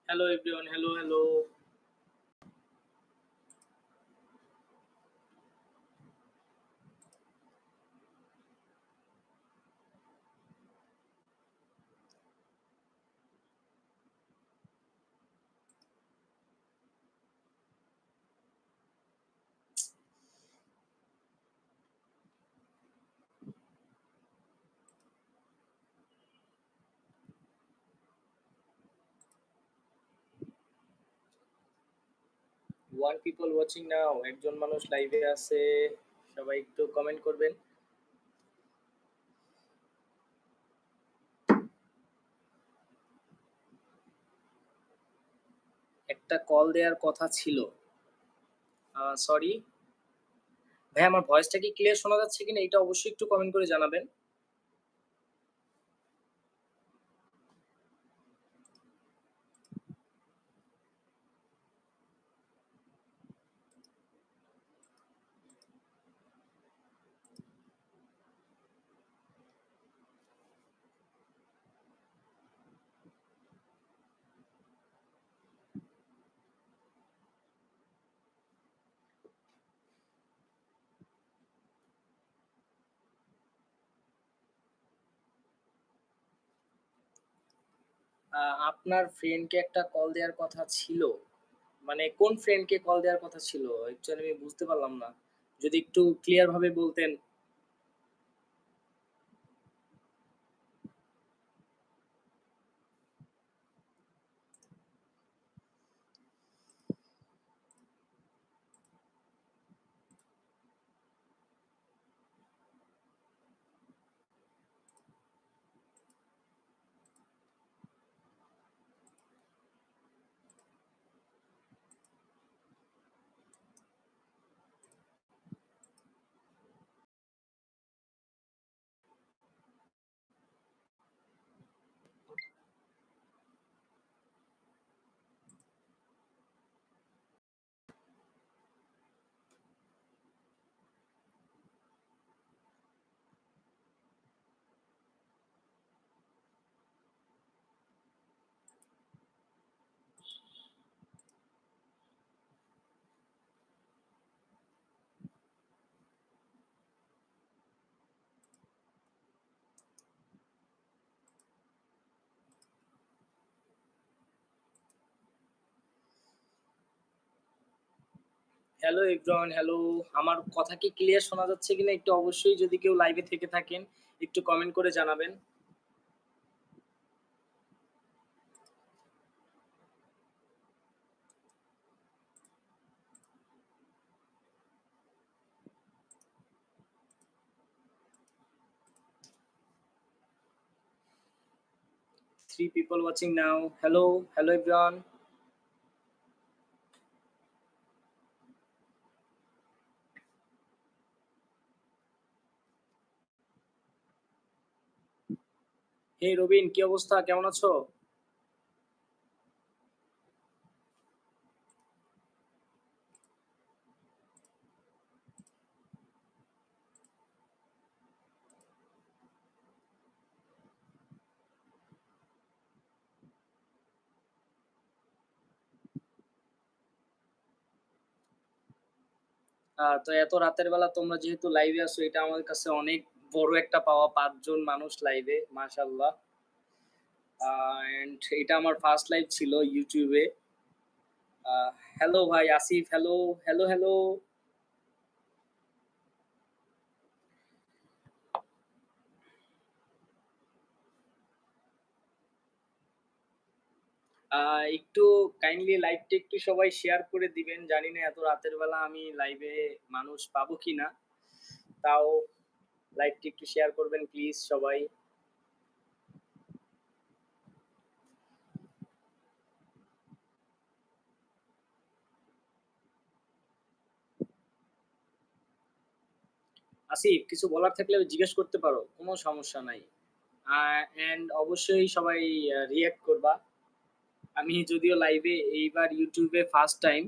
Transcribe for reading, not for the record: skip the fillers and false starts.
Hello everyone. Hello, hello. One people watching now. একজন মানুষ লাইভে আছে। সবাই একটু কমেন্ট করবেন। একটা কল দেওয়ার কথা ছিল। সরি ভাই, আমার ভয়েসটা কি ক্লিয়ার শোনা যাচ্ছে কিনা এটা অবশ্যই একটু কমেন্ট করে জানাবেন। আপনার ফ্রেন্ডকে একটা কল দেওয়ার কথা ছিল। মানে কোন ফ্রেন্ডকে কল দেওয়ার কথা ছিল? অ্যাকচুয়ালি আমি বুঝতে পারলাম না। যদি একটু ক্লিয়ার ভাবে বলতেন। Hello everyone, hello. আমার কথা কি ক্লিয়ার শোনা যাচ্ছে কিনা একটু অবশ্যই, যদি কেউ লাইভে থেকে থাকেন একটু কমেন্ট করে জানাবেন। 3 people watching now. Hello, hello everyone. Hey Robin, কি অবস্থা? কেমন আছো? তো এত রাতের বেলা তোমরা যেহেতু লাইভে আছো, এটা আমার কাছে অনেক বড় একটা পাওয়া। 5 জন মানুষ লাইভে, মাশাআল্লাহ। এন্ড এটা আমার ফার্স্ট লাইভ ছিল ইউটিউবে। হ্যালো ভাই আসিফ, হ্যালো, হ্যালো, হ্যালো। একটু কাইন্ডলি লাইভটা একটু সবাই শেয়ার করে দিবেন। জানি না এত রাতের বেলা আমি লাইভে মানুষ পাবো কিনা। তাও লাইভটি একটু শেয়ার করবেন প্লিজ সবাই। আসিফ, কিছু বলার থাকলে জিজ্ঞেস করতে পারো, কোনো সমস্যা নাই। এন্ড অবশ্যই সবাই রিঅ্যাক্ট করবা। আমি যদিও লাইভে এইবার ইউটিউবে ফার্স্ট টাইম,